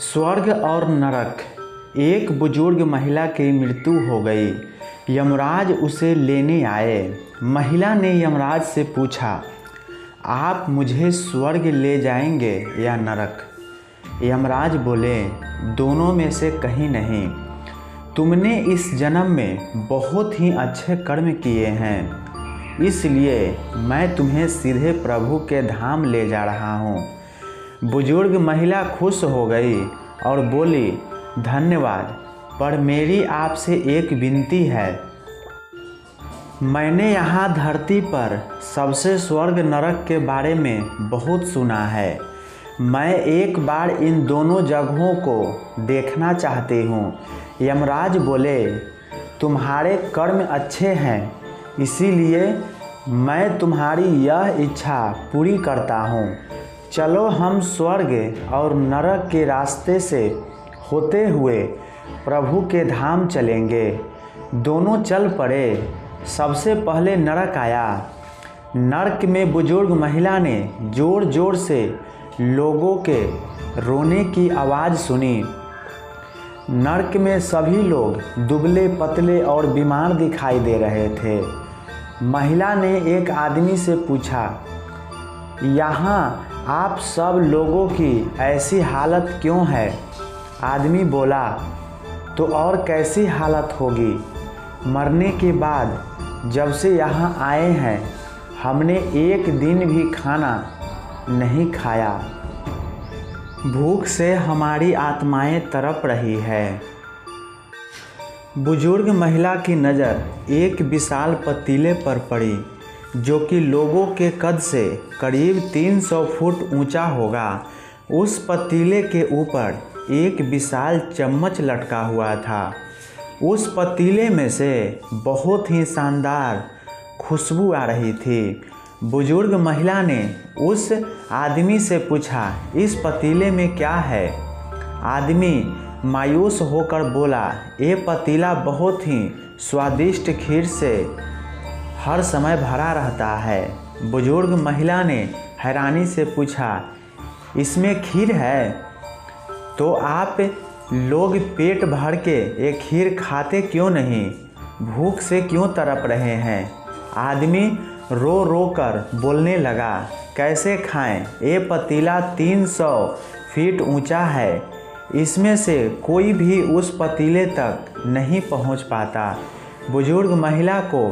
स्वर्ग और नरक। एक बुजुर्ग महिला की मृत्यु हो गई। यमराज उसे लेने आए। महिला ने यमराज से पूछा, आप मुझे स्वर्ग ले जाएंगे या नरक? यमराज बोले, दोनों में से कहीं नहीं। तुमने इस जन्म में बहुत ही अच्छे कर्म किए हैं, इसलिए मैं तुम्हें सीधे प्रभु के धाम ले जा रहा हूँ। बुजुर्ग महिला खुश हो गई और बोली, धन्यवाद, पर मेरी आपसे एक विनती है। मैंने यहाँ धरती पर सबसे स्वर्ग नरक के बारे में बहुत सुना है। मैं एक बार इन दोनों जगहों को देखना चाहती हूँ। यमराज बोले, तुम्हारे कर्म अच्छे हैं, इसीलिए मैं तुम्हारी यह इच्छा पूरी करता हूँ। चलो हम स्वर्ग और नरक के रास्ते से होते हुए प्रभु के धाम चलेंगे। दोनों चल पड़े। सबसे पहले नरक आया। नरक में बुजुर्ग महिला ने जोर जोर से लोगों के रोने की आवाज़ सुनी। नरक में सभी लोग दुबले पतले और बीमार दिखाई दे रहे थे। महिला ने एक आदमी से पूछा, यहाँ आप सब लोगों की ऐसी हालत क्यों है? आदमी बोला, तो और कैसी हालत होगी? मरने के बाद जब से यहाँ आए हैं, हमने एक दिन भी खाना नहीं खाया। भूख से हमारी आत्माएं तड़प रही है। बुजुर्ग महिला की नज़र एक विशाल पतीले पर पड़ी, जो कि लोगों के कद से करीब 300 फुट ऊंचा होगा। उस पतीले के ऊपर एक विशाल चम्मच लटका हुआ था। उस पतीले में से बहुत ही शानदार खुशबू आ रही थी। बुजुर्ग महिला ने उस आदमी से पूछा, इस पतीले में क्या है? आदमी मायूस होकर बोला, ये पतीला बहुत ही स्वादिष्ट खीर से हर समय भरा रहता है। बुजुर्ग महिला ने हैरानी से पूछा, इसमें खीर है? तो आप लोग पेट भर के ये खीर खाते क्यों नहीं? भूख से क्यों तड़प रहे हैं? आदमी रो रो कर बोलने लगा, कैसे खाएं? ये पतीला 300 फीट ऊंचा है, इसमें से कोई भी उस पतीले तक नहीं पहुंच पाता। बुजुर्ग महिला को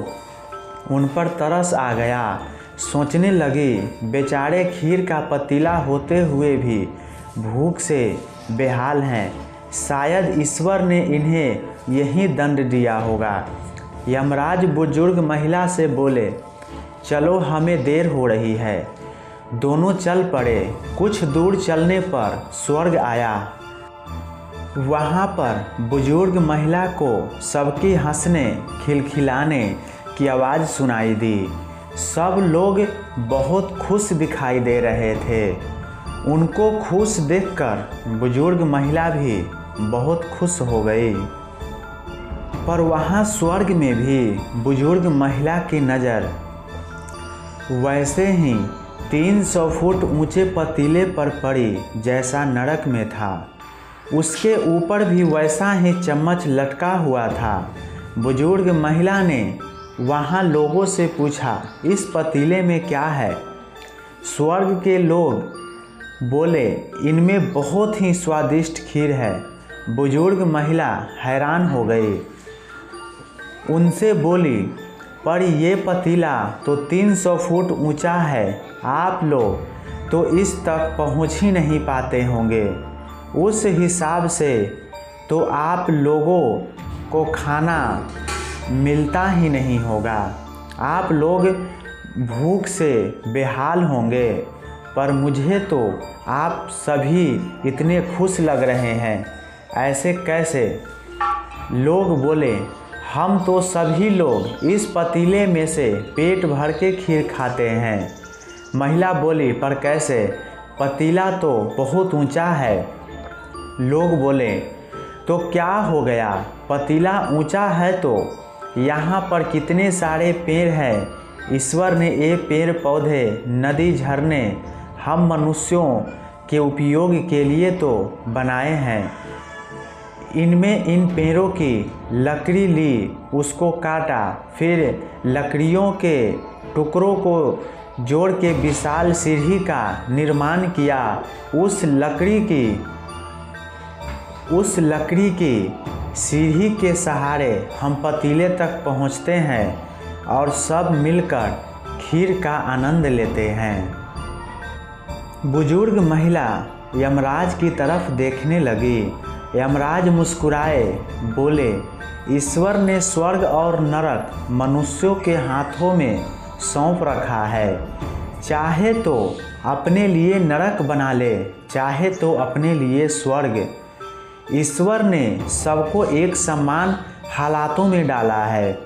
उन पर तरस आ गया। सोचने लगी, बेचारे खीर का पतीला होते हुए भी भूख से बेहाल हैं। शायद ईश्वर ने इन्हें यही दंड दिया होगा। यमराज बुजुर्ग महिला से बोले, चलो हमें देर हो रही है। दोनों चल पड़े। कुछ दूर चलने पर स्वर्ग आया। वहाँ पर बुजुर्ग महिला को सबकी हंसने खिलखिलाने की आवाज़ सुनाई दी। सब लोग बहुत खुश दिखाई दे रहे थे। उनको खुश देखकर बुजुर्ग महिला भी बहुत खुश हो गई। पर वहाँ स्वर्ग में भी बुजुर्ग महिला की नज़र वैसे ही 300 फुट ऊंचे पतीले पर पड़ी जैसा नरक में था। उसके ऊपर भी वैसा ही चम्मच लटका हुआ था। बुजुर्ग महिला ने वहाँ लोगों से पूछा, इस पतीले में क्या है? स्वर्ग के लोग बोले, इनमें बहुत ही स्वादिष्ट खीर है। बुजुर्ग महिला हैरान हो गई। उनसे बोली, पर ये पतीला तो 300 फुट ऊंचा है, आप लोग तो इस तक पहुंच ही नहीं पाते होंगे। उस हिसाब से तो आप लोगों को खाना मिलता ही नहीं होगा। आप लोग भूख से बेहाल होंगे। पर मुझे तो आप सभी इतने खुश लग रहे हैं, ऐसे कैसे? लोग बोले, हम तो सभी लोग इस पतीले में से पेट भर के खीर खाते हैं। महिला बोली, पर कैसे? पतीला तो बहुत ऊंचा है। लोग बोले, तो क्या हो गया? पतीला ऊंचा है तो यहाँ पर कितने सारे पेड़ हैं। ईश्वर ने ये पेड़ पौधे, नदी, झरने हम मनुष्यों के उपयोग के लिए तो बनाए हैं। इनमें इन पेड़ों की लकड़ी ली, उसको काटा, फिर लकड़ियों के टुकड़ों को जोड़ के विशाल सीढ़ी का निर्माण किया। उस लकड़ी की सीढ़ी के सहारे हम पतीले तक पहुंचते हैं और सब मिलकर खीर का आनंद लेते हैं। बुजुर्ग महिला यमराज की तरफ देखने लगी। यमराज मुस्कुराए, बोले, ईश्वर ने स्वर्ग और नरक मनुष्यों के हाथों में सौंप रखा है। चाहे तो अपने लिए नरक बना ले, चाहे तो अपने लिए स्वर्ग। ईश्वर ने सबको एक समान हालातों में डाला है।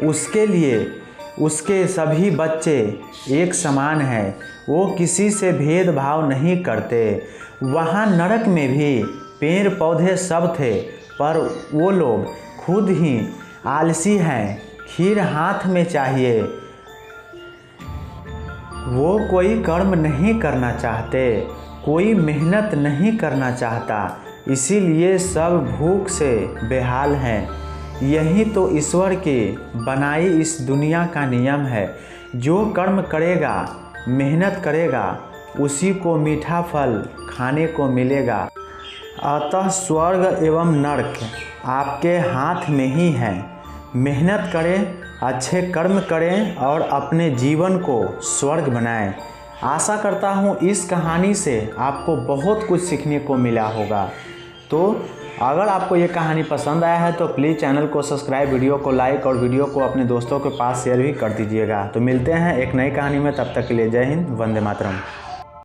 उसके लिए उसके सभी बच्चे एक समान हैं। वो किसी से भेदभाव नहीं करते। वहाँ नरक में भी पेड़ पौधे सब थे, पर वो लोग खुद ही आलसी हैं। खीर हाथ में चाहिए। वो कोई कर्म नहीं करना चाहते, कोई मेहनत नहीं करना चाहता, इसीलिए सब भूख से बेहाल हैं। यही तो ईश्वर की बनाई इस दुनिया का नियम है। जो कर्म करेगा, मेहनत करेगा, उसी को मीठा फल खाने को मिलेगा। अतः स्वर्ग एवं नरक आपके हाथ में ही है। मेहनत करें, अच्छे कर्म करें और अपने जीवन को स्वर्ग बनाएं। आशा करता हूँ इस कहानी से आपको बहुत कुछ सीखने को मिला होगा। तो अगर आपको ये कहानी पसंद आया है तो प्लीज़ चैनल को सब्सक्राइब, वीडियो को लाइक और वीडियो को अपने दोस्तों के पास शेयर भी कर दीजिएगा। तो मिलते हैं एक नई कहानी में, तब तक के लिए जय हिंद, वंदे मातरम।